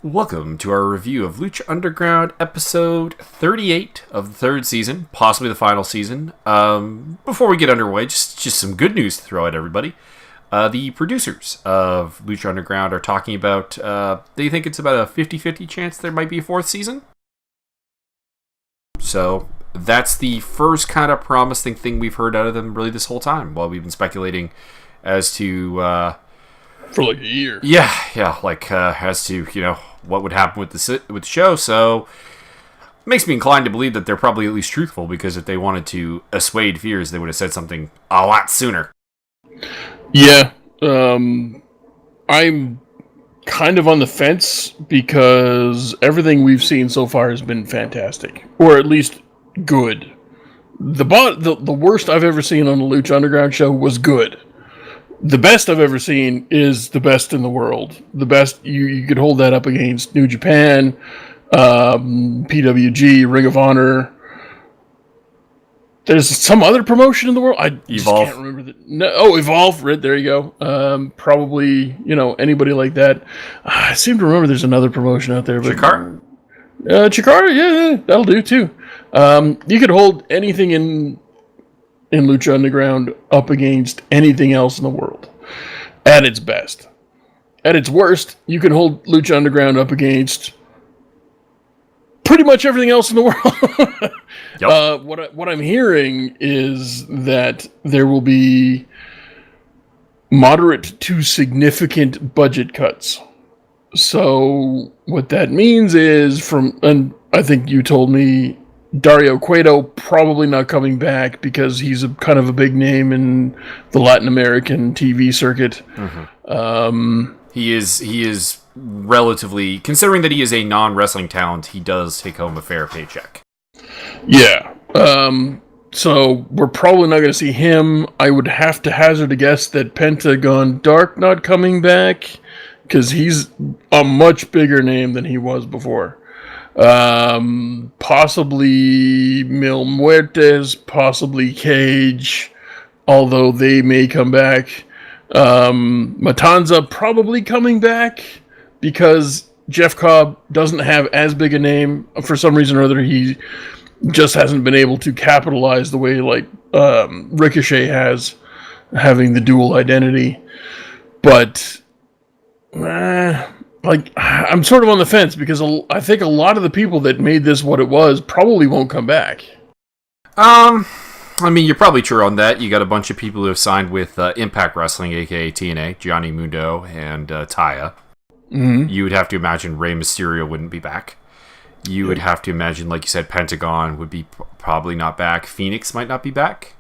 Welcome to our review of Lucha Underground episode 38 of the third season, possibly the final season. Before we get underway, just some good news to throw at everybody. The producers of Lucha Underground are talking about, they think it's about a 50-50 chance there might be a fourth season. So that's the first kind of promising thing we've heard out of them really this whole time, while we've been speculating as to... for like a year. Yeah, as to, what would happen with the show. So it makes me inclined to believe that they're probably at least truthful, because if they wanted to assuage fears, they would have said something a lot sooner. Yeah, I'm kind of on the fence because everything we've seen so far has been fantastic, or at least good. The worst I've ever seen on a Lucha Underground show was good. The best I've ever seen is the best in the world. The best, you could hold that up against New Japan, PWG, Ring of Honor. There's some other promotion in the world. I just can't remember. Evolve. Right, there you go. Probably, anybody like that. I seem to remember there's another promotion out there. But, Chikara? Chikara, yeah, that'll do too. You could hold anything in Lucha Underground up against anything else in the world at its best. At its worst, you can hold Lucha Underground up against pretty much everything else in the world. Yep. What I'm hearing is that there will be moderate to significant budget cuts. So what that means is and I think you told me Dario Cueto probably not coming back because he's kind of a big name in the Latin American TV circuit. Mm-hmm. He is relatively, considering that he is a non-wrestling talent, he does take home a fair paycheck. Yeah. So we're probably not going to see him. I would have to hazard a guess that Pentagon Dark not coming back, because he's a much bigger name than he was before. Possibly Mil Muertes, possibly Cage, although they may come back. Matanza probably coming back because Jeff Cobb doesn't have as big a name. For some reason or other, he just hasn't been able to capitalize the way like Ricochet has, having the dual identity. But I'm sort of on the fence because I think a lot of the people that made this what it was probably won't come back. You're probably true on that. You got a bunch of people who have signed with Impact Wrestling, aka TNA, Gianni Mundo and Taya. Mm-hmm. You would have to imagine Rey Mysterio wouldn't be back. You would have to imagine, like you said, Pentagon would be probably not back. Phoenix might not be back.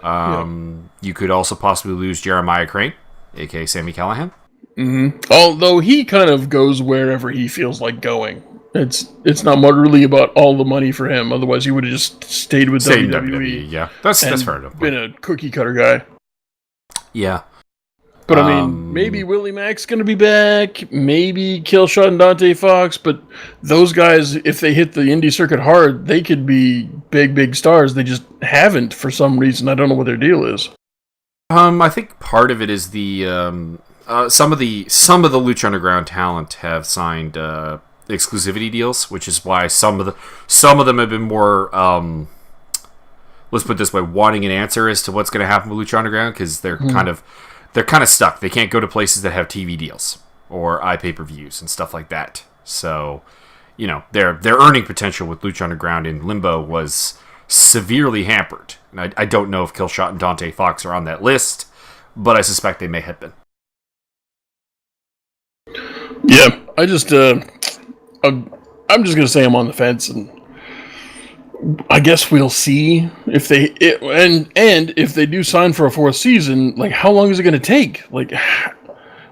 You could also possibly lose Jeremiah Crane, aka Sami Callihan. Mm-hmm. Although he kind of goes wherever he feels like going. It's not really about all the money for him. Otherwise, he would have just stayed with WWE. Yeah, that's fair enough. Been a cookie cutter guy. Yeah, but maybe Willie Mack's going to be back. Maybe Killshot and Dante Fox. But those guys, if they hit the indie circuit hard, they could be big stars. They just haven't for some reason. I don't know what their deal is. I think part of it is the some of the Lucha Underground talent have signed exclusivity deals, which is why some of them have been more, let's put it this way, wanting an answer as to what's going to happen with Lucha Underground, because they're kind of stuck. They can't go to places that have TV deals or iPay-per-views and stuff like that. So, their earning potential with Lucha Underground in limbo was severely hampered. And I don't know if Killshot and Dante Fox are on that list, but I suspect they may have been. Yeah, I'm just gonna say I'm on the fence, and I guess we'll see if they if they do sign for a fourth season. Like, how long is it gonna take? Like,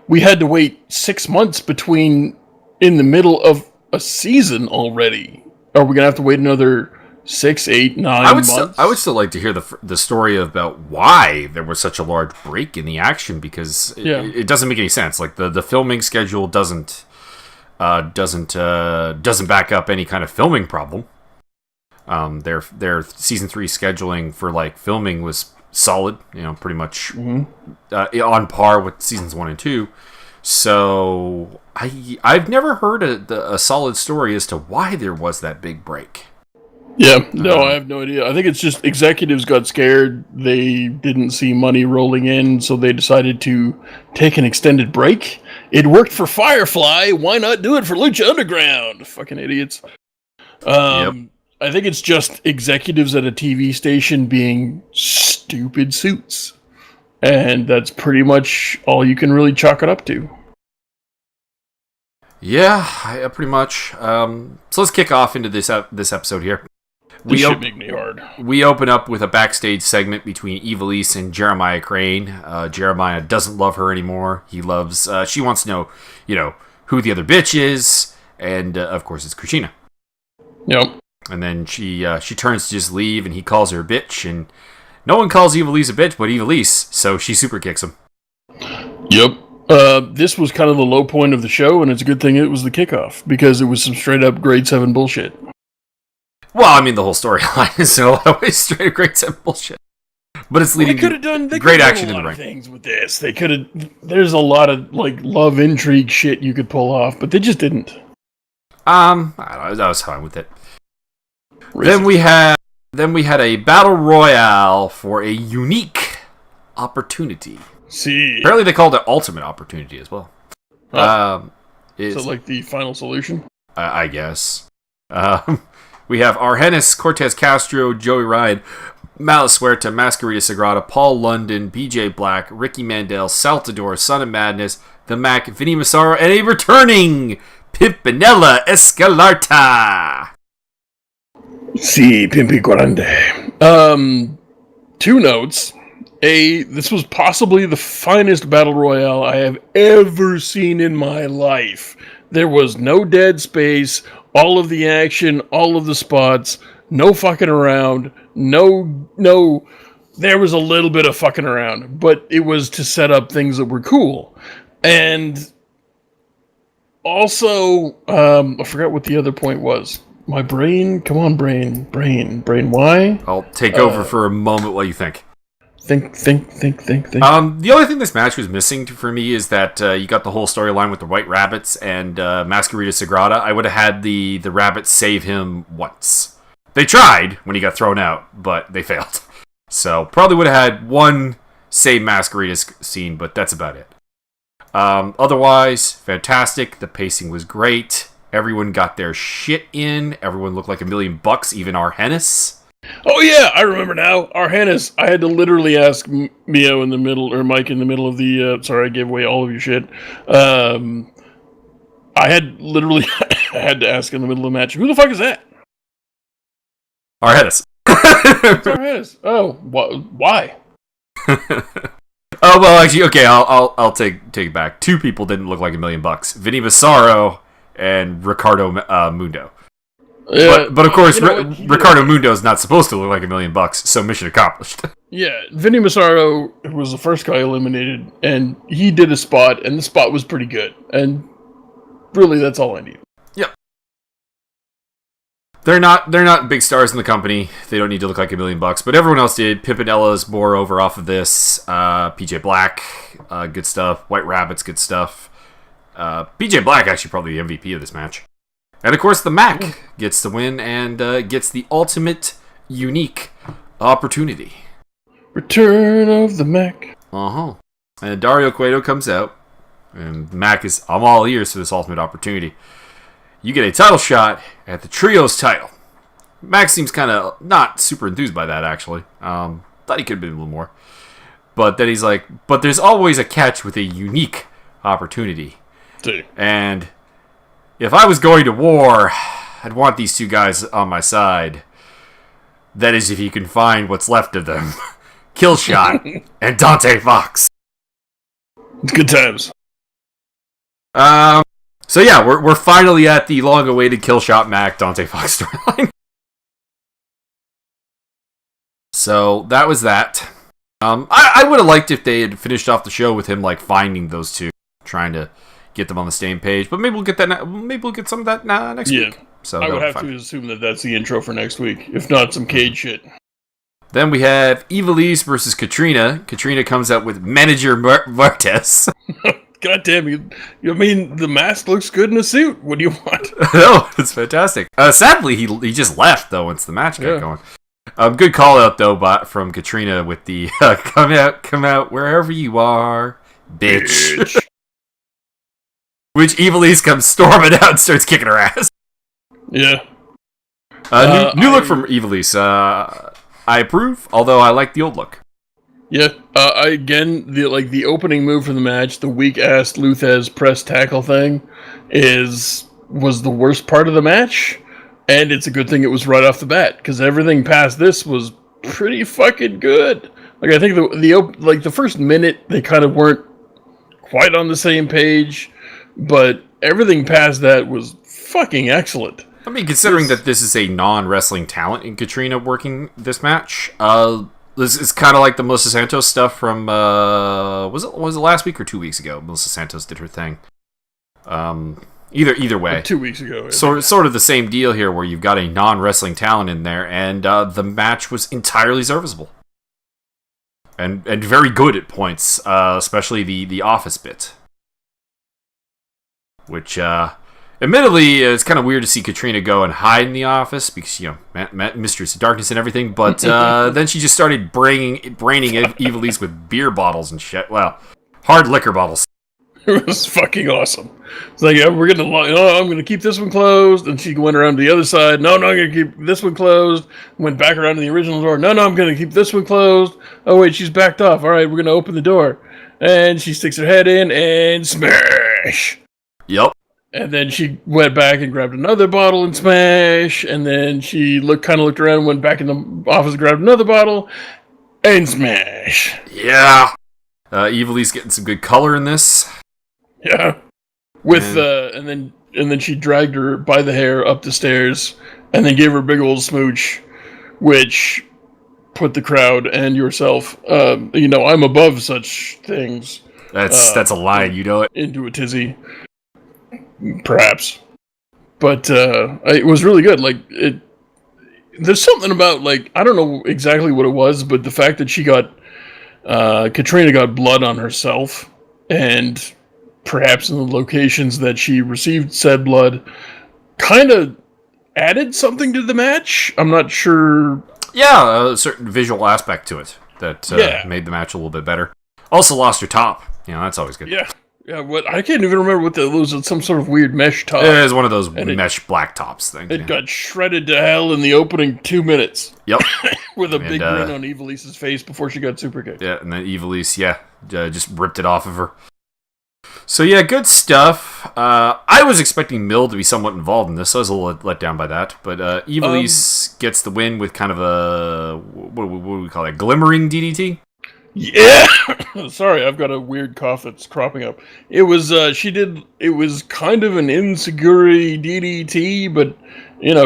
we had to wait 6 months in the middle of a season already. Are we gonna have to wait another 6, 8, 9 months? I would still like to hear the story about why there was such a large break in the action, because it doesn't make any sense. Like, the filming schedule doesn't back up any kind of filming problem. Their season 3 scheduling for like filming was solid, pretty much on par with seasons 1 and 2. So I've never heard a solid story as to why there was that big break. Yeah, no, I have no idea. I think it's just executives got scared. They didn't see money rolling in, so they decided to take an extended break. It worked for Firefly. Why not do it for Lucha Underground? Fucking idiots. Yep. I think it's just executives at a TV station being stupid suits. And that's pretty much all you can really chalk it up to. Yeah, pretty much. So let's kick off into this episode here. This should make me hard. We open up with a backstage segment between Ivelisse and Jeremiah Crane. Jeremiah doesn't love her anymore. He loves. She wants to know, who the other bitch is, and of course it's Kushina. Yep. And then she turns to just leave, and he calls her a bitch, and no one calls Ivelisse a bitch but Ivelisse, so she super kicks him. Yep. This was kind of the low point of the show, and it's a good thing it was the kickoff, because it was some straight up grade 7 bullshit. Well, I mean, the whole storyline is always straight up grade 7 bullshit. But it's leading to great action in the ring. Things with this. They could have. There's a lot of love intrigue shit you could pull off, but they just didn't. I don't know, I was fine with it. Then we had a battle royale for a unique opportunity. See, apparently they called it ultimate opportunity as well. Is it like the final solution? I guess. We have Argenis, Cortez Castro, Joey Ryan, Malice Huerta, Masquerita Sagrada, Paul London, BJ Black, Ricky Mandel, Saltador, Son of Madness, The Mac, Vinny Massaro, and a returning Pimpinella Escalarta. Si, Pimpi Grande. 2 notes. This was possibly the finest battle royale I have ever seen in my life. There was no dead space, all of the action, all of the spots, no fucking around, no, there was a little bit of fucking around, but it was to set up things that were cool. And also, I forgot what the other point was. My brain, come on, brain, why? I'll take over for a moment while you think. Think. The only thing this match was missing for me is that you got the whole storyline with the White Rabbits and Masquerita Sagrada. I would have had the Rabbits save him once. They tried when he got thrown out, but they failed. So probably would have had one save Masquerita scene, but that's about it. Otherwise, fantastic. The pacing was great. Everyone got their shit in. Everyone looked like $1 million, even Argenis. Oh yeah, I remember now. Argenis, I had to literally ask Mio in the middle, or Mike in the middle of the, sorry, I gave away all of your shit. I had to ask in the middle of the match, who the fuck is that? Argenis. Argenis. Oh, why? Oh, well, actually, okay, I'll take it back. 2 people didn't look like $1 million. Vinny Massaro and Ricardo Mundo. Yeah, but of course, Ricardo Mundo is not supposed to look like $1 million, so mission accomplished. Yeah, Vinny Massaro was the first guy eliminated, and he did a spot, and the spot was pretty good. And really, that's all I need. Yep. They're not big stars in the company. They don't need to look like $1 million, but everyone else did. Pimpinella's moreover off of this. PJ Black, good stuff. White Rabbits, good stuff. PJ Black actually probably the MVP of this match. And of course, the Mac gets the win and gets the ultimate unique opportunity. Return of the Mac. And Dario Cueto comes out, and Mac is, I'm all ears for this ultimate opportunity. You get a title shot at the Trios title. Mac seems kind of not super enthused by that, actually. Thought he could have been a little more. But then he's like, but there's always a catch with a unique opportunity. See. And if I was going to war, I'd want these 2 guys on my side. That is, if you can find what's left of them. Killshot and Dante Fox. It's good times. So yeah, we're finally at the long-awaited Killshot Mac Dante Fox storyline. So that was that. I would have liked if they had finished off the show with him finding those 2, trying to get them on the same page. But maybe we'll get that. Maybe we'll get some of that next week. So I would have to assume that that's the intro for next week, if not some Cage shit. Then we have Ivelisse versus Katrina. Katrina comes out with Manager Martes. God damn you! I mean, the mask looks good in a suit. What do you want? No, it's fantastic. Sadly, he just left though once the match got going. Good call out though, from Katrina with the come out wherever you are, bitch. Which Evilise comes storming out and starts kicking her ass. Yeah. New look from Evilise. I approve, although I like the old look. Yeah. The opening move for the match, the weak ass Luthez press tackle thing, was the worst part of the match, and it's a good thing it was right off the bat because everything past this was pretty fucking good. Like I think the first minute they kind of weren't quite on the same page, but everything past that was fucking excellent. I mean, considering that this is a non-wrestling talent in Katrina working this match, this is kind of like the Melissa Santos stuff from was it last week or 2 weeks ago? Melissa Santos did her thing. Either way, 2 weeks ago. Sort of the same deal here, where you've got a non-wrestling talent in there, and the match was entirely serviceable and very good at points, especially the office bit, which. Admittedly, it's kind of weird to see Katrina go and hide in the office because, Mistress of Darkness and everything, but then she just started braining Evilise with beer bottles and shit. Well, hard liquor bottles. It was fucking awesome. It's like, I'm going to keep this one closed, and she went around to the other side. No, I'm going to keep this one closed. Went back around to the original door. No, I'm going to keep this one closed. Oh, wait, she's backed off. All right, we're going to open the door. And she sticks her head in and smash. Yep. And then she went back and grabbed another bottle and smash. And then she looked around, went back in the office, and grabbed another bottle and smash. Yeah. Evilise getting some good color in this. Yeah. And then she dragged her by the hair up the stairs and then gave her a big old smooch, which put the crowd and yourself, I'm above such things. That's a line, you know it. Into a tizzy. Perhaps, but it was really good. Like there's something about I don't know exactly what it was, but the fact that Katrina got blood on herself, and perhaps in the locations that she received said blood, kind of added something to the match. I'm not sure. Yeah, a certain visual aspect to it that made the match a little bit better. Also lost her top. That's always good. Yeah. Yeah, I can't even remember what that was. Some sort of weird mesh top. It was one of those mesh black tops things. It got shredded to hell in the opening 2 minutes. Yep. With a big grin on Evilise's face before she got super kicked. Yeah, and then Evilise, just ripped it off of her. So yeah, good stuff. I was expecting Mill to be somewhat involved in this, so I was a little let down by that. But Evilise gets the win with kind of a, what do we call it, glimmering DDT? Yeah. Sorry, I've got a weird cough that's cropping up. It was kind of an insecurity DDT, but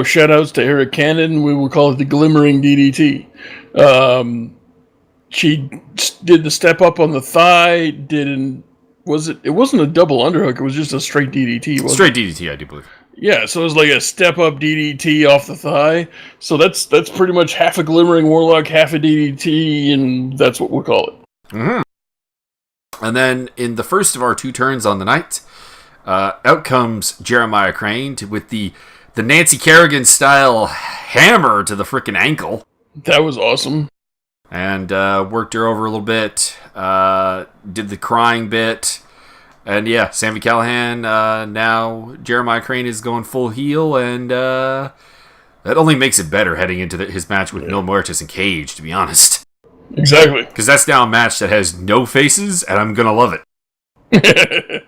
shout outs to Eric Cannon, we will call it the glimmering DDT. She did the step up on the thigh, it wasn't a double underhook, it was just a straight DDT, wasn't it? DDT, I do believe. Yeah, so it was like a step-up DDT off the thigh. So that's pretty much half a Glimmering Warlock, half a DDT, and that's what we'll call it. Mm-hmm. And then in the first of our 2 turns on the night, out comes Jeremiah Crane with the Nancy Kerrigan-style hammer to the frickin' ankle. That was awesome. And worked her over a little bit, did the crying bit. And yeah, Sami Callihan, now Jeremiah Crane is going full heel, and that only makes it better heading into his match with Mil Muertes and Cage, to be honest. Exactly. Because that's now a match that has no faces, and I'm going to love it.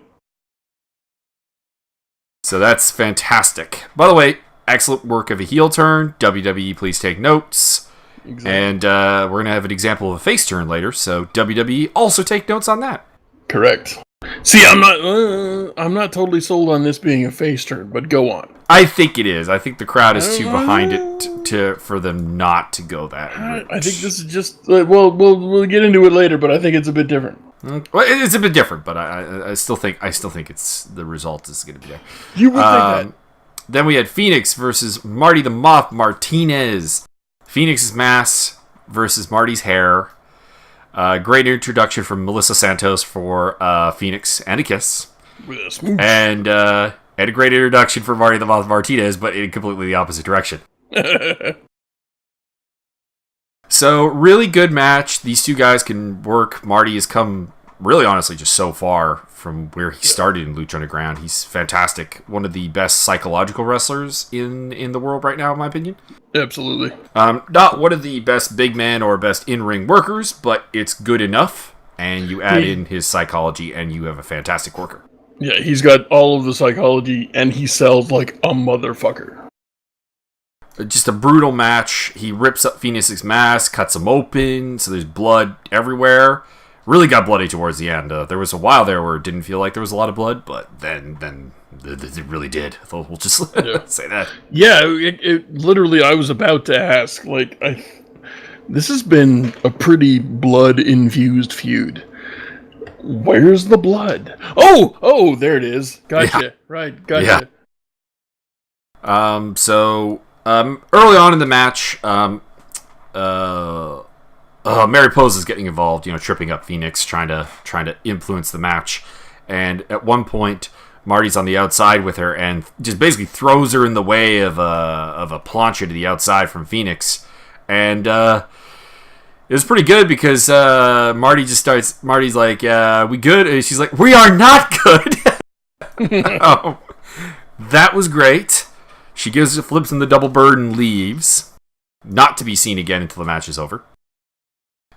So that's fantastic. By the way, excellent work of a heel turn. WWE, please take notes. Exactly. And we're going to have an example of a face turn later, so WWE, also take notes on that. Correct. See, I'm not totally sold on this being a face turn, but go on. I think it is. I think the crowd is too behind it for them not to go that route. I think this is just we'll get into it later, but I think it's a bit different. Well, it's a bit different, but I still think it's the result is going to be there. You would think that. Then we had Phoenix versus Marty the Moth Martinez. Phoenix's mask versus Marty's hair. Great introduction from Melissa Santos for Phoenix and a kiss. With a smooch. And a great introduction for Marty the Moth Martinez, but in completely the opposite direction. So, really good match. These two guys can work. Marty has come, really honestly, just so far from where he started in Lucha Underground. He's fantastic. One of the best psychological wrestlers in the world right now, in my opinion. Absolutely. Not one of the best big men or best in-ring workers, but it's good enough. And you add in his psychology, and you have a fantastic worker. Yeah, he's got all of the psychology, and he sells like a motherfucker. Just a brutal match. He rips up Phoenix's mask, cuts him open, so there's blood everywhere. Really got bloody towards the end. There was a while there where it didn't feel like there was a lot of blood, but then it really did. We'll just say that. Yeah, it literally, I was about to ask, like, this has been a pretty blood-infused feud. Where's the blood? Oh, there it is. Gotcha. Yeah. Right, gotcha. Yeah. So, early on in the match, Mary Pose is getting involved, tripping up Phoenix, trying to influence the match. And at one point, Marty's on the outside with her and just basically throws her in the way of a plancha to the outside from Phoenix. And it was pretty good because Marty's like, we good? And she's like, we are not good! That was great. She gives the flips in the double bird and leaves. Not to be seen again until the match is over.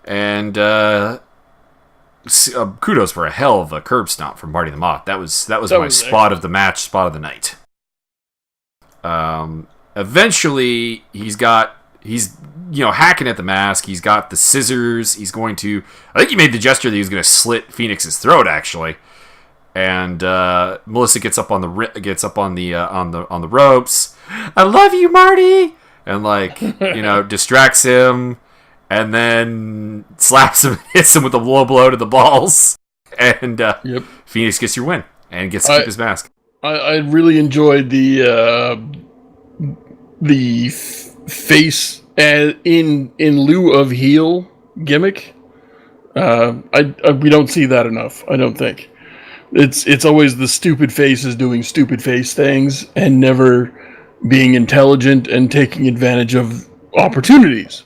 And kudos for a hell of a curb stomp from Marty the Moth. That was my spot of the match, spot of the night. Eventually, he's hacking at the mask. He's got the scissors. I think he made the gesture that he was going to slit Phoenix's throat, actually. And Melissa gets up on the ropes. I love you, Marty, and distracts him. And then slaps him, hits him with a low blow to the balls, and Phoenix gets your win and gets to keep his mask. I really enjoyed the face in lieu of heel gimmick. We don't see that enough. I don't think it's always the stupid faces doing stupid face things and never being intelligent and taking advantage of opportunities.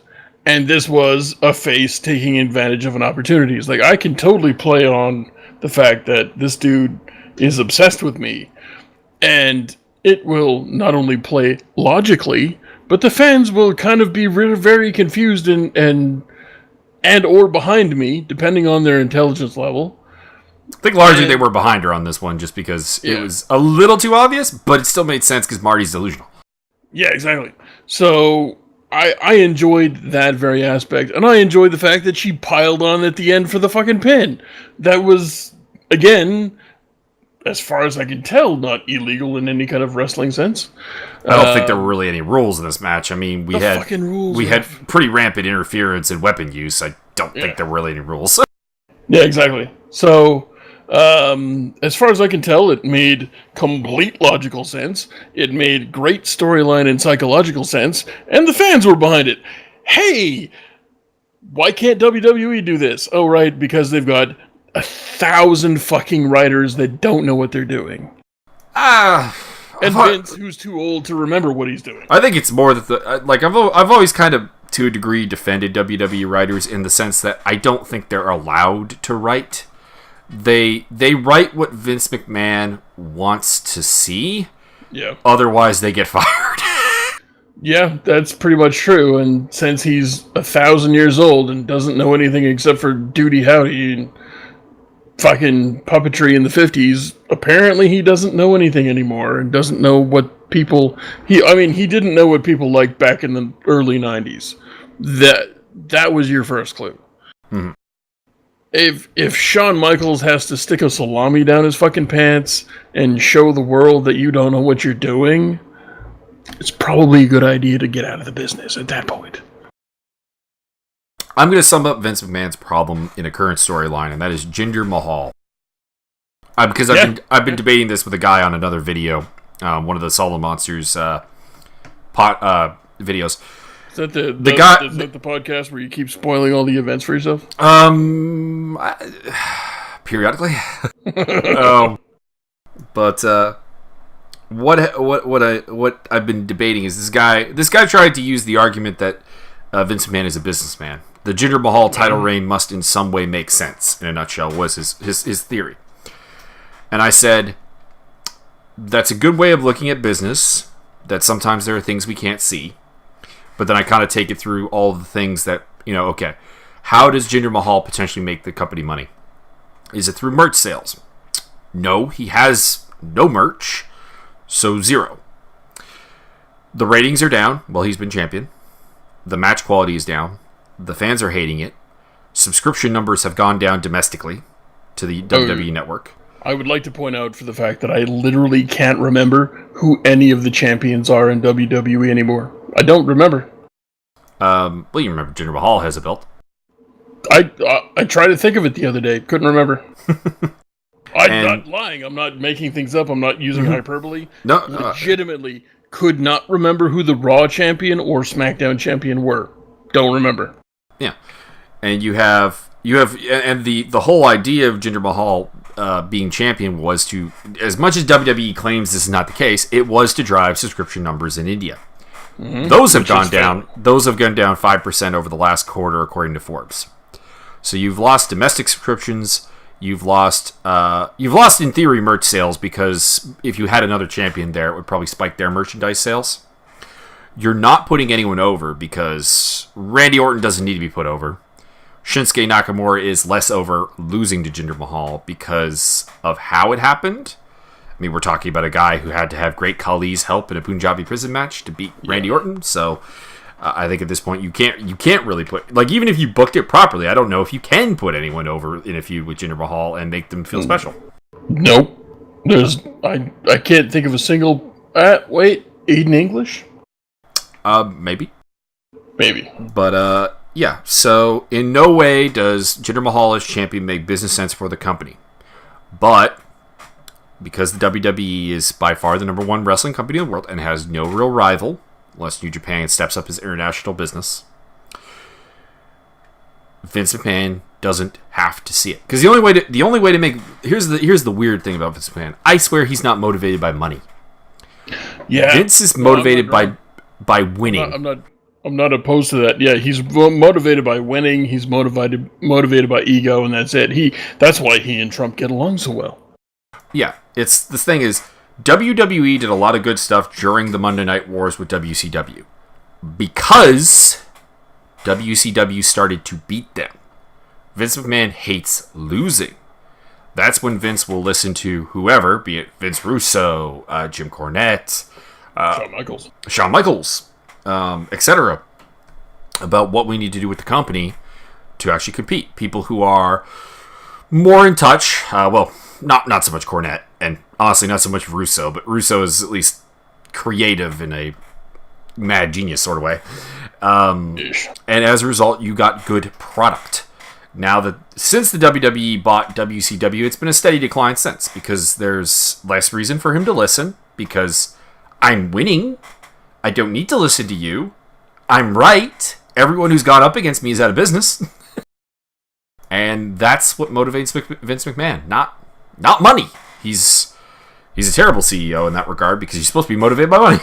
And this was a face taking advantage of an opportunity. It's like, I can totally play on the fact that this dude is obsessed with me. And it will not only play logically, but the fans will kind of be very confused and or behind me, depending on their intelligence level. I think largely they were behind her on this one just because it was a little too obvious, but it still made sense because Marty's delusional. Yeah, exactly. So I enjoyed that very aspect, and I enjoyed the fact that she piled on at the end for the fucking pin. That was, again, as far as I can tell, not illegal in any kind of wrestling sense. I don't think there were really any rules in this match. I mean, we had pretty rampant interference and weapon use. I don't think there were really any rules. Yeah, exactly. So, as far as I can tell, it made complete logical sense. It made great storyline and psychological sense, and the fans were behind it. Hey, why can't WWE do this? Oh, right, because they've got 1,000 fucking writers that don't know what they're doing. And Vince, who's too old to remember what he's doing. I think it's more that I've always kind of, to a degree, defended WWE writers in the sense that I don't think they're allowed to write. They write what Vince McMahon wants to see. Yeah. Otherwise, they get fired. Yeah, that's pretty much true. And since he's 1,000 years old and doesn't know anything except for Duty Howdy and fucking puppetry in the 50s, apparently he doesn't know anything anymore and doesn't know what people... He didn't know what people liked back in the early 90s. That was your first clue. Mm-hmm. If Shawn Michaels has to stick a salami down his fucking pants and show the world that you don't know what you're doing, it's probably a good idea to get out of the business at that point. I'm going to sum up Vince McMahon's problem in a current storyline, and that is Jinder Mahal. Because I've been debating this with a guy on another video, one of the Solid Monsters videos, Is that the guy? Is that the podcast where you keep spoiling all the events for yourself? Periodically. But what I've been debating is this guy tried to use the argument that Vince McMahon is a businessman. The Jinder Mahal title reign must in some way make sense. In a nutshell, was his theory. And I said, that's a good way of looking at business, that sometimes there are things we can't see. But then I kind of take it through all the things that, okay, how does Jinder Mahal potentially make the company money? Is it through merch sales? No, he has no merch, so zero. The ratings are down while he's been champion. The match quality is down. The fans are hating it. Subscription numbers have gone down domestically to the WWE network. I would like to point out for the fact that I literally can't remember who any of the champions are in WWE anymore. I don't remember. Well, you remember Jinder Mahal has a belt. I tried to think of it the other day. Couldn't remember. I'm not lying. I'm not making things up. I'm not using hyperbole. No, legitimately could not remember who the Raw champion or SmackDown champion were. Don't remember. Yeah, and you have, and the whole idea of Jinder Mahal being champion was to, as much as WWE claims this is not the case, it was to drive subscription numbers in India. Mm-hmm. Those have gone down. Those have gone down 5% over the last quarter, according to Forbes. So you've lost domestic subscriptions. You've lost in theory merch sales, because if you had another champion there, it would probably spike their merchandise sales. You're not putting anyone over because Randy Orton doesn't need to be put over. Shinsuke Nakamura is less over losing to Jinder Mahal because of how it happened. I mean, we're talking about a guy who had to have Great Khali's help in a Punjabi prison match to beat Randy Orton. So I think at this point you can't really put, like, even if you booked it properly, I don't know if you can put anyone over in a feud with Jinder Mahal and make them feel special. Nope. I can't think of a single. Wait, Aiden English? Maybe. But yeah. So in no way does Jinder Mahal as champion make business sense for the company, but because the WWE is by far the number one wrestling company in the world and has no real rival, unless New Japan steps up his international business, Vince McMahon doesn't have to see it. Because the only way to make, here's the weird thing about Vince McMahon. I swear he's not motivated by money. Yeah, Vince is motivated by winning. I'm not opposed to that. Yeah, he's motivated by winning. He's motivated by ego, and that's it. That's why he and Trump get along so well. Yeah, the thing is, WWE did a lot of good stuff during the Monday Night Wars with WCW because WCW started to beat them. Vince McMahon hates losing. That's when Vince will listen to whoever, be it Vince Russo, Jim Cornette, Shawn Michaels, etc., about what we need to do with the company to actually compete. People who are more in touch, not so much Cornette, and honestly not so much Russo, but Russo is at least creative in a mad genius sort of way. And as a result, you got good product. Now, since the WWE bought WCW, it's been a steady decline since, because there's less reason for him to listen, because I'm winning. I don't need to listen to you. I'm right. Everyone who's gone up against me is out of business. And that's what motivates Vince McMahon, not money. He's a terrible CEO in that regard, because he's supposed to be motivated by money.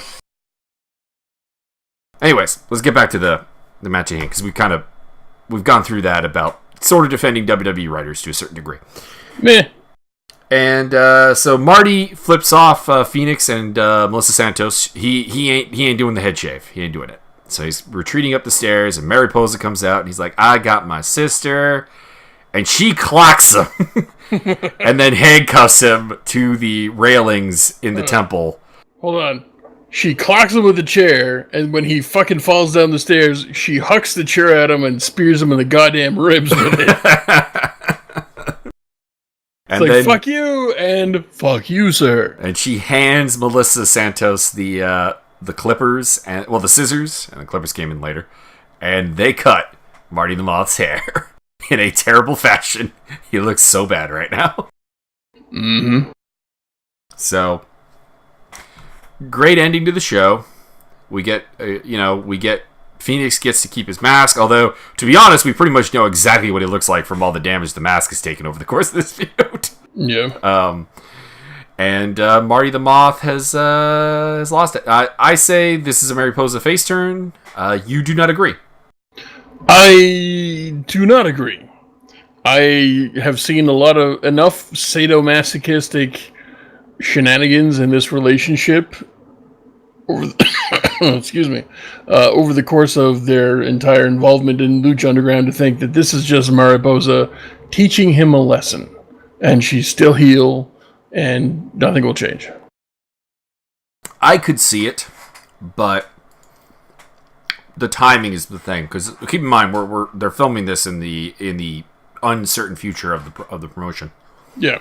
Anyways, let's get back to the match at hand, because we've gone through that about sort of defending WWE writers to a certain degree. Meh. And so Marty flips off Phoenix and Melissa Santos. He ain't doing the head shave. He ain't doing it. So he's retreating up the stairs, and Mariposa comes out, and he's like, "I got my sister," and she clocks him, and then handcuffs him to the railings in the temple. Hold on. She clocks him with a chair, and when he fucking falls down the stairs, she hucks the chair at him and spears him in the goddamn ribs with it. It's like, fuck you, and fuck you, sir. And she hands Melissa Santos the clippers, the scissors, and the clippers came in later, and they cut Marty the Moth's hair in a terrible fashion. He looks so bad right now. Mm-hmm. So, great ending to the show. We get Phoenix gets to keep his mask, although, to be honest, we pretty much know exactly what he looks like from all the damage the mask has taken over the course of this feud. Yeah. And Marty the Moth has lost it. I say this is a Mariposa face turn. You do not agree. I do not agree. I have seen enough sadomasochistic shenanigans in this relationship over over the course of their entire involvement in Lucha Underground to think that this is just Mariposa teaching him a lesson, and she's still heel, and nothing will change. I could see it, but the timing is the thing. Because keep in mind, they're filming this in the uncertain future of the promotion. Yeah.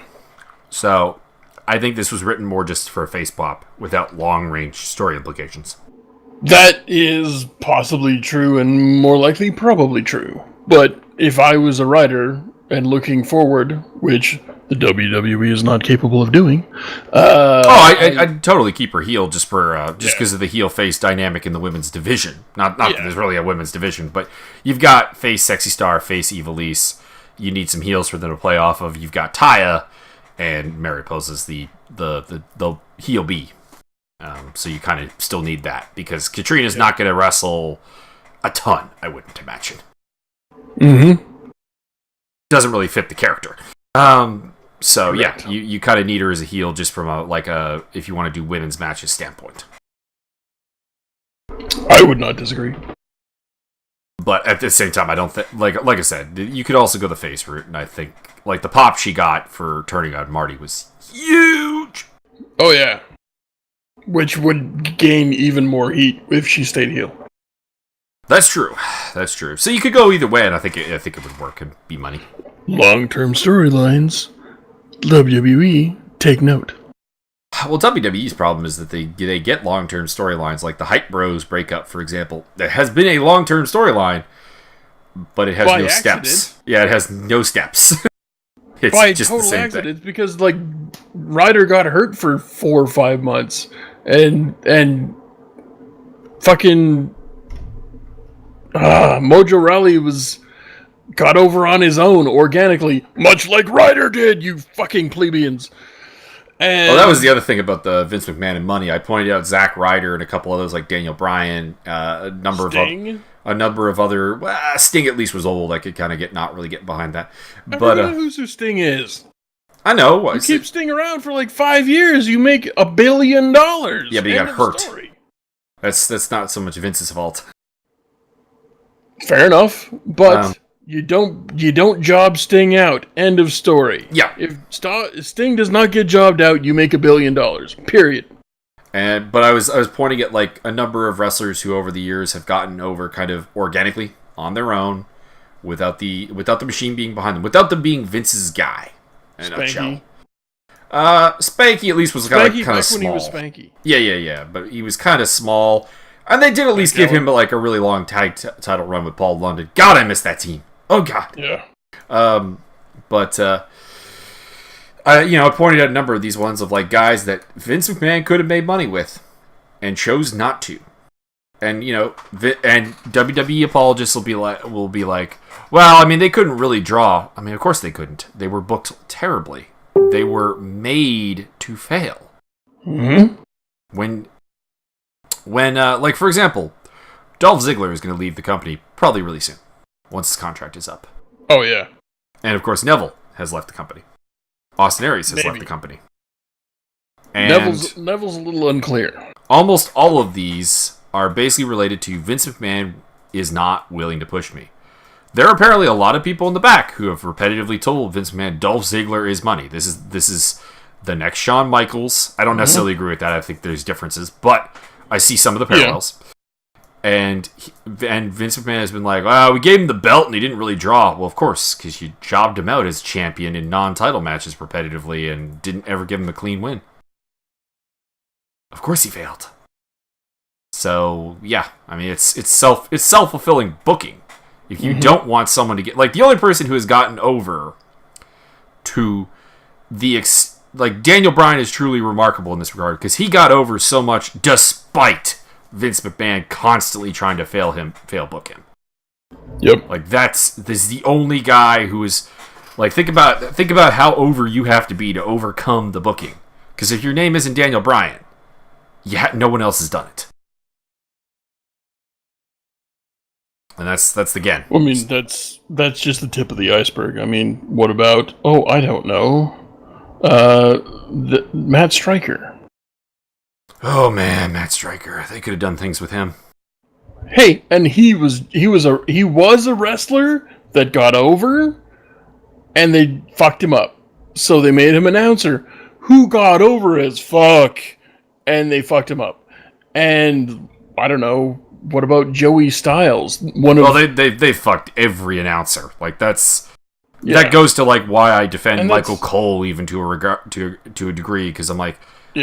So I think this was written more just for a face pop without long range story implications. That is possibly true, and more likely probably true. But if I was a writer and looking forward, which the WWE is not capable of doing, I'd totally keep her heel just because of the heel face dynamic in the women's division. Not that there's really a women's division, but you've got face Sexy Star, face Ivelisse. You need some heels for them to play off of. You've got Taya, and Mariposa's the heel B. So you kind of still need that because Katrina's not going to wrestle a ton, I wouldn't imagine. Mm-hmm. Doesn't really fit the character. So correct. You kind of need her as a heel just from a if you want to do women's matches standpoint. I would not disagree. But at the same time, I don't think like I said, you could also go the face route, and I think like the pop she got for turning on Marty was huge. Oh yeah, which would gain even more heat if she stayed heel. That's true. So you could go either way, and I think it would work and be money. Long-term storylines, WWE, take note. Well, WWE's problem is that they get long-term storylines, like the Hype Bros breakup, for example. There has been a long-term storyline, but it has no steps. Yeah, it has no steps. It's by just total the same accident, thing. because like Ryder got hurt for 4 or 5 months, and fucking Mojo Rawley got over on his own organically, much like Ryder did. You fucking plebeians. And that was the other thing about the Vince McMahon and money. I pointed out Zack Ryder and a couple others like Daniel Bryan, a number of other. Well, Sting at least was old. I could kind of not really get behind that. I forget who Sting is. I know. You keep Sting around for like 5 years. You make $1 billion. Yeah, but he got hurt. That's not so much Vince's fault. Fair enough, but you don't job Sting out. End of story. Yeah. If Sting does not get jobbed out, you make $1 billion. Period. But I was pointing at like a number of wrestlers who over the years have gotten over kind of organically on their own, without the machine being behind them, without them being Vince's guy. Spanky. Spanky at least was kind of small. When he was Spanky. Yeah. But he was kind of small. And they did at least give him like a really long tag title run with Paul London. God, I miss that team. Oh God. Yeah. I pointed out a number of these ones of like guys that Vince McMahon could have made money with, and chose not to. And and WWE apologists will be like, well, I mean, they couldn't really draw. I mean, of course they couldn't. They were booked terribly. They were made to fail. Mm-hmm. When like, for example, Dolph Ziggler is going to leave the company probably really soon, once his contract is up. Oh, yeah. And, of course, Neville has left the company. Austin Aries has left the company. And Neville's a little unclear. Almost all of these are basically related to Vince McMahon is not willing to push me. There are apparently a lot of people in the back who have repetitively told Vince McMahon, Dolph Ziggler is money. This is the next Shawn Michaels. I don't necessarily agree with that. I think there's differences, but I see some of the parallels. Yeah. And Vince McMahon has been like, we gave him the belt and he didn't really draw. Well, of course, because you jobbed him out as champion in non-title matches repetitively and didn't ever give him a clean win. Of course he failed. So, yeah. I mean, it's self-fulfilling booking. If you don't want someone to get... Like, the only person who has gotten over to the... Like, Daniel Bryan is truly remarkable in this regard because he got over so much despite Vince McMahon constantly trying to fail book him. Yep. Like this is the only guy who is like think about how over you have to be to overcome the booking. Because if your name isn't Daniel Bryan, no one else has done it. And that's again. I mean, that's just the tip of the iceberg. I mean, what about? Oh, I don't know. Matt Stryker. Oh man, Matt Stryker. They could have done things with him. Hey, and he was a wrestler that got over, and they fucked him up. So they made him announcer who got over as fuck, and they fucked him up. And I don't know. What about Joey Styles? They fucked every announcer. Like that goes to like why I defend Michael Cole even to a degree, because I'm like,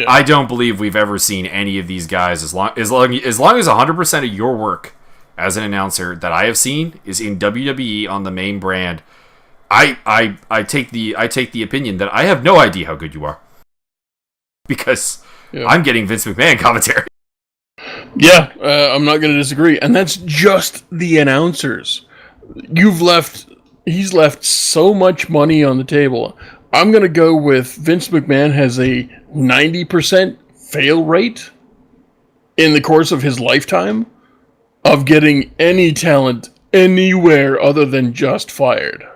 I don't believe we've ever seen any of these guys as long as 100% of your work as an announcer that I have seen is in WWE on the main brand. I take the opinion that I have no idea how good you are, because I'm getting Vince McMahon commentary. Yeah, I'm not going to disagree. And that's just the announcers. He's left so much money on the table. I'm going to go with Vince McMahon has a 90% fail rate in the course of his lifetime of getting any talent anywhere other than just fired.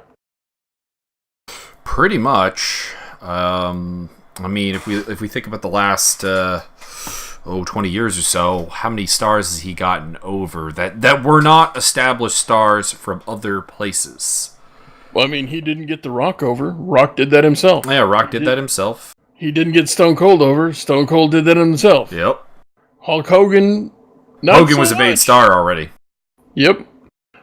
Pretty much. I mean, if we think about the last 20 years or so, how many stars has he gotten over that were not established stars from other places? Well, I mean, he didn't get The Rock over. Rock did that himself. Yeah, Rock did that himself. He didn't get Stone Cold over. Stone Cold did that himself. Yep. Hulk Hogan, Hogan was a main star already. Yep.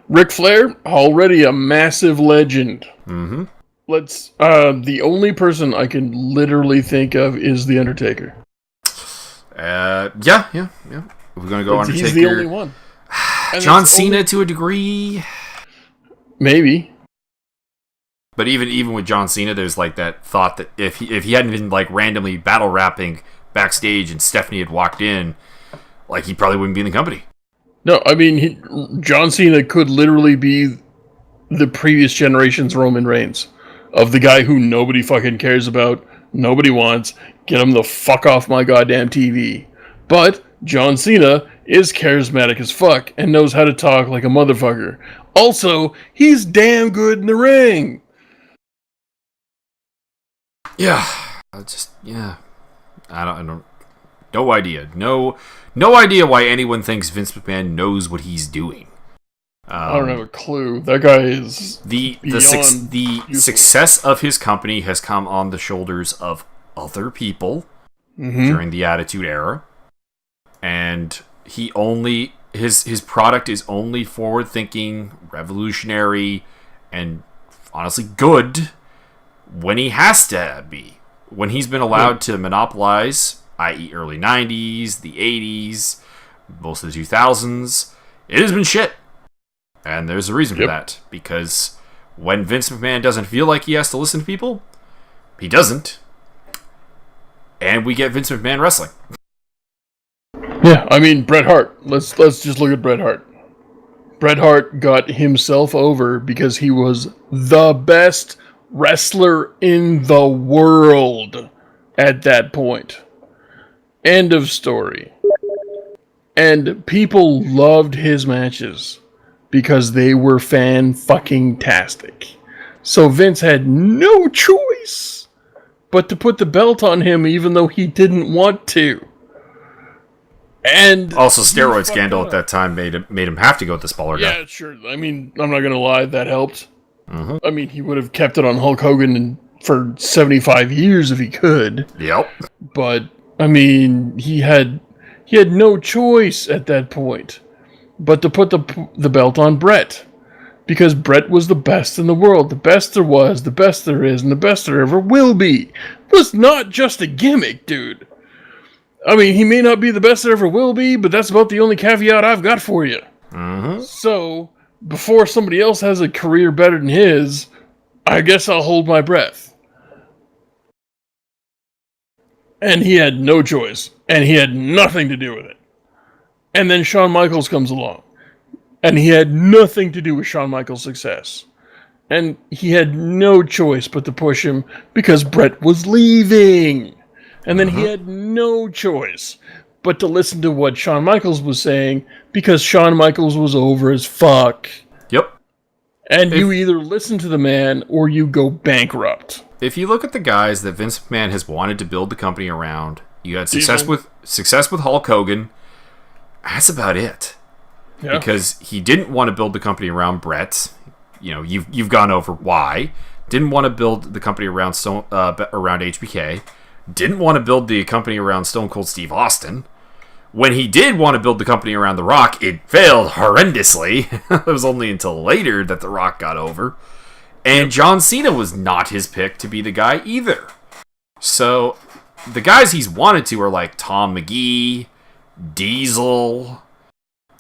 Ric Flair, already a massive legend. Mm-hmm. The only person I can literally think of is The Undertaker. Yeah. We're gonna go Undertaker. He's the only one. John Cena to a degree, maybe. But even with John Cena, there's like that thought that if he hadn't been like randomly battle rapping backstage and Stephanie had walked in, like he probably wouldn't be in the company. No, I mean John Cena could literally be the previous generation's Roman Reigns, of the guy who nobody fucking cares about, nobody wants. Get him the fuck off my goddamn TV. But John Cena is charismatic as fuck and knows how to talk like a motherfucker. Also, he's damn good in the ring. Yeah, I don't. No idea. No idea why anyone thinks Vince McMahon knows what he's doing. I don't have a clue. That guy is the success of his company has come on the shoulders of other people during the Attitude Era, and his product is only forward thinking, revolutionary, and honestly good when he has to be. When he's been allowed to monopolize, i.e. early 90s, the 80s, most of the 2000s, it has been shit. And there's a reason for that, because when Vince McMahon doesn't feel like he has to listen to people, he doesn't. And we get Vince McMahon wrestling. Yeah, I mean, Bret Hart. Let's just look at Bret Hart. Bret Hart got himself over because he was the best wrestler in the world at that point. End of story. And people loved his matches because they were fan-fucking-tastic. So Vince had no choice but to put the belt on him even though he didn't want to. And also, steroid scandal at that time made him have to go with the smaller guy. Yeah, sure. I mean, I'm not going to lie, that helped. Mm-hmm. I mean, he would have kept it on Hulk Hogan for 75 years if he could. Yep. But, I mean, he had no choice at that point but to put the belt on Bret. Because Bret was the best in the world. The best there was, the best there is, and the best there ever will be. It was not just a gimmick, dude. I mean, he may not be the best there ever will be, but that's about the only caveat I've got for you. Mm-hmm. So, before somebody else has a career better than his, I guess I'll hold my breath. And he had no choice. And he had nothing to do with it. And then Shawn Michaels comes along. And he had nothing to do with Shawn Michaels' success. And he had no choice but to push him because Bret was leaving. And then he had no choice but to listen to what Shawn Michaels was saying because Shawn Michaels was over as fuck. Yep. And you either listen to the man or you go bankrupt. If you look at the guys that Vince McMahon has wanted to build the company around, you had success with Hulk Hogan. That's about it. Yeah. Because he didn't want to build the company around Bret. You know, you've gone over why. Didn't want to build the company around around HBK. Didn't want to build the company around Stone Cold Steve Austin. When he did want to build the company around The Rock, it failed horrendously. It was only until later that The Rock got over. And John Cena was not his pick to be the guy either. So, the guys he's wanted to are like Tom McGee, Diesel,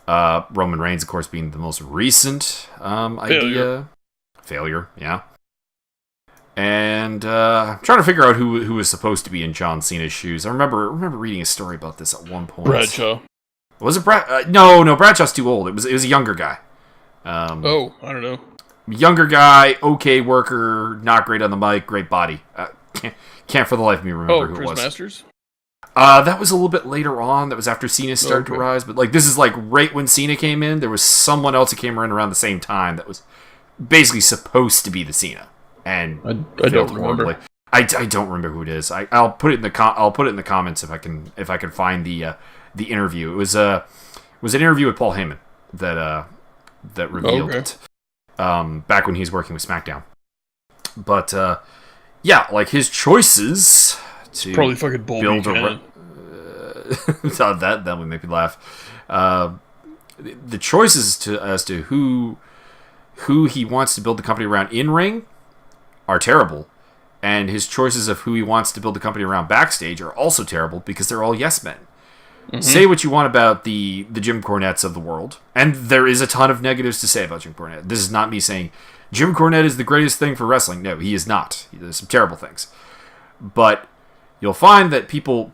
Roman Reigns, of course, being the most recent idea. Failure, yeah. And I'm trying to figure out who was supposed to be in John Cena's shoes. I remember reading a story about this at one point. Bradshaw. Was it Brad? No, Bradshaw's too old. It was a younger guy. I don't know. Younger guy, okay worker, not great on the mic, great body. Can't for the life of me remember who it was. Chris Masters? That was a little bit later on. That was after Cena started to rise. But this is right when Cena came in. There was someone else who came in around the same time that was basically supposed to be the Cena. And I don't remember. I don't remember who it is. I'll put it in the comments if I can find the interview. It was an interview with Paul Heyman that revealed it. Back when he was working with SmackDown. But his choices to probably fucking build that would make me laugh. The choices as to who he wants to build the company around in ring are terrible, and his choices of who he wants to build the company around backstage are also terrible because they're all yes men. Mm-hmm. Say what you want about the Jim Cornettes of the world, and there is a ton of negatives to say about Jim Cornette. This is not me saying Jim Cornette is the greatest thing for wrestling. No, he is not. There's some terrible things. But you'll find that people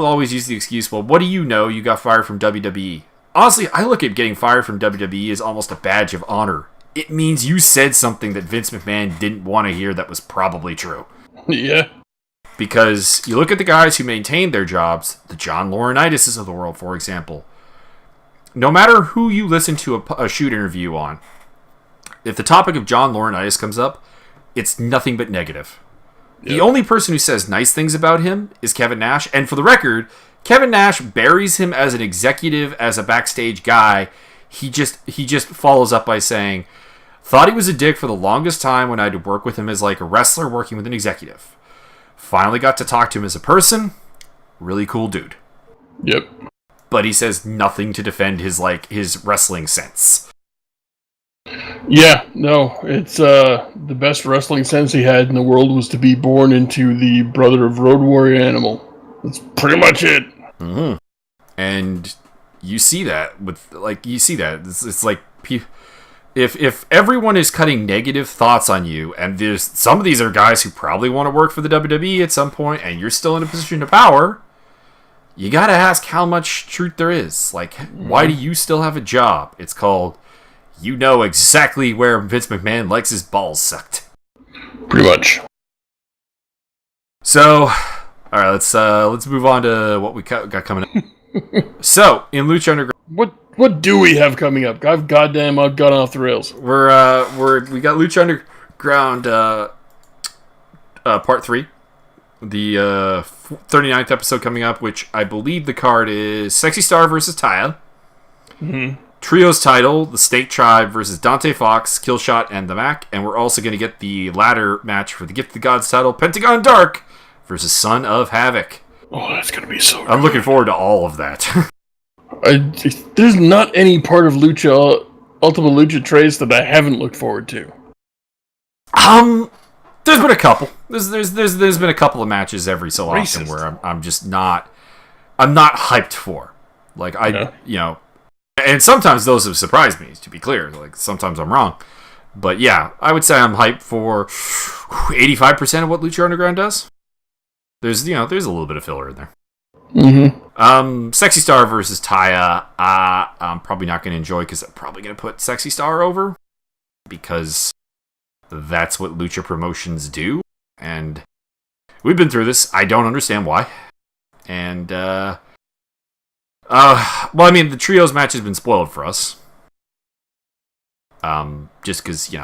always use the excuse, well, what do you know? You got fired from WWE. Honestly, I look at getting fired from WWE as almost a badge of honor. It means you said something that Vince McMahon didn't want to hear that was probably true. Yeah. Because you look at the guys who maintained their jobs, the John Laurinaitis of the world, for example. No matter who you listen to a shoot interview on, if the topic of John Laurinaitis comes up, it's nothing but negative. Yep. The only person who says nice things about him is Kevin Nash. And for the record, Kevin Nash buries him as an executive, as a backstage guy. He just follows up by saying, thought he was a dick for the longest time when I had to work with him as like a wrestler working with an executive. Finally got to talk to him as a person. Really cool dude. Yep. But he says nothing to defend his wrestling sense. Yeah, no, it's the best wrestling sense he had in the world was to be born into the brother of Road Warrior Animal. That's pretty much it. Mm-hmm. And you see that it's like if everyone is cutting negative thoughts on you, and there's some of these are guys who probably want to work for the WWE at some point, and you're still in a position of power, you gotta ask how much truth there is. Like, why do you still have a job? It's called, you know exactly where Vince McMahon likes his balls sucked. Pretty much. So, all right, let's move on to what we got coming up. So, in Lucha Underground, what do we have coming up? I've gone off the rails. We got Lucha Underground Part 3, the 39th episode coming up, which I believe the card is Sexy Star versus Taya. Mm-hmm. Trios title, the Snake Tribe versus Dante Fox, Killshot, and the Mac. And we're also going to get the ladder match for the Gift of the Gods title, Pentagon Dark versus Son of Havoc. Oh, that's going to be so good. I'm looking forward to all of that. There's not any part of Lucha, Ultimate Lucha Trace that I haven't looked forward to. There's been a couple. There's been a couple of matches every so often where I'm just not hyped for. Like, and sometimes those have surprised me, to be clear. Like, sometimes I'm wrong. But yeah, I would say I'm hyped for 85% of what Lucha Underground does. There's a little bit of filler in there. Sexy Star versus Taya, I'm probably not going to enjoy because I'm probably going to put Sexy Star over because that's what Lucha promotions do, and we've been through this. I don't understand why. And, well, I mean, the trios match has been spoiled for us. Just because,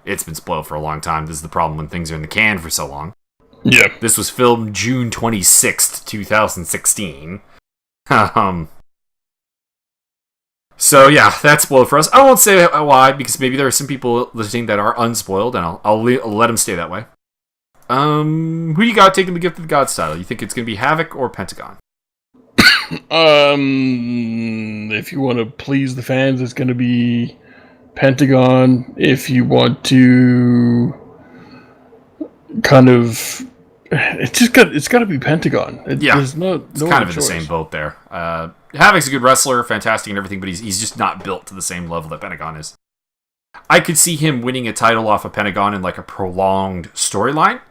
it's been spoiled for a long time. This is the problem when things are in the can for so long. Yeah. This was filmed June 26th, 2016. So, yeah, that's spoiled for us. I won't say why, because maybe there are some people listening that are unspoiled, and I'll let them stay that way. Who do you got taking the Gift of the Gods title? You think it's going to be Havoc or Pentagon? If you want to please the fans, it's going to be Pentagon. If you want to kind of... It's got to be Pentagon. There's it's kind of in the same boat there. Havoc's a good wrestler, fantastic and everything, but he's just not built to the same level that Pentagon is. I could see him winning a title off of Pentagon in like a prolonged storyline,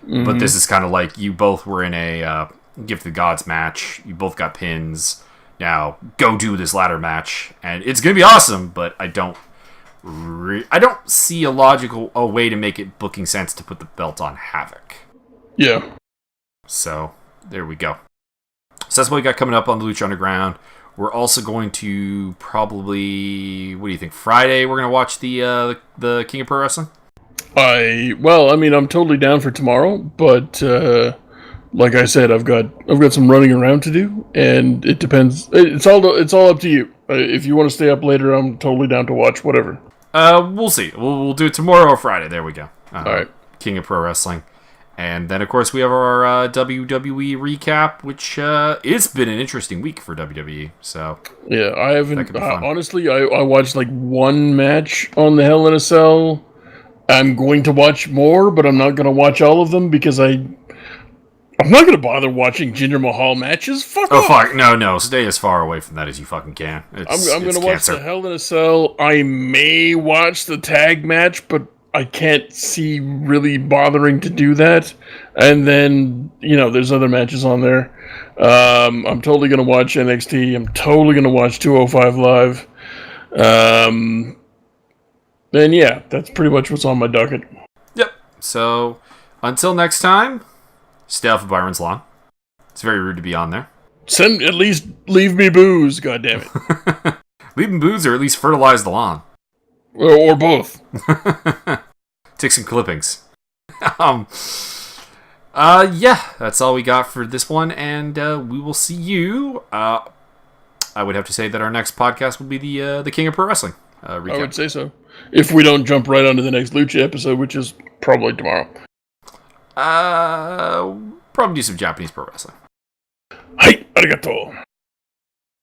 but this is kind of like you both were in a Gift of the Gods match. You both got pins. Now go do this ladder match, and it's gonna be awesome. But I don't see a logical way to make it booking sense to put the belt on Havoc. Yeah. So, there we go. So that's what we got coming up on the Lucha Underground. We're also going to probably, what do you think, Friday we're going to watch the King of Pro Wrestling? I'm totally down for tomorrow, but like I said, I've got some running around to do, and it depends. It's all up to you. If you want to stay up later, I'm totally down to watch whatever. We'll see. We'll do it tomorrow or Friday. There we go. All right. King of Pro Wrestling. And then, of course, we have our WWE recap, which it's been an interesting week for WWE. So yeah, I haven't honestly. I watched like one match on the Hell in a Cell. I'm going to watch more, but I'm not going to watch all of them because I'm not going to bother watching Jinder Mahal matches. Fuck off. Fuck no! Stay as far away from that as you fucking can. I'm going to watch the Hell in a Cell. I may watch the tag match, but I can't see really bothering to do that. And then, there's other matches on there. I'm totally going to watch NXT. I'm totally going to watch 205 Live. And yeah, that's pretty much what's on my docket. Yep. So, until next time, stay off of Byron's lawn. It's very rude to be on there. At least leave me booze, goddammit. Leave me booze or at least fertilize the lawn. Or both. Take some clippings. Yeah, that's all we got for this one, and we will see you. I would have to say that our next podcast will be the King of Pro Wrestling recap. I would say so. If we don't jump right onto the next Lucha episode, which is probably tomorrow. Probably do some Japanese pro wrestling. Hai, arigato.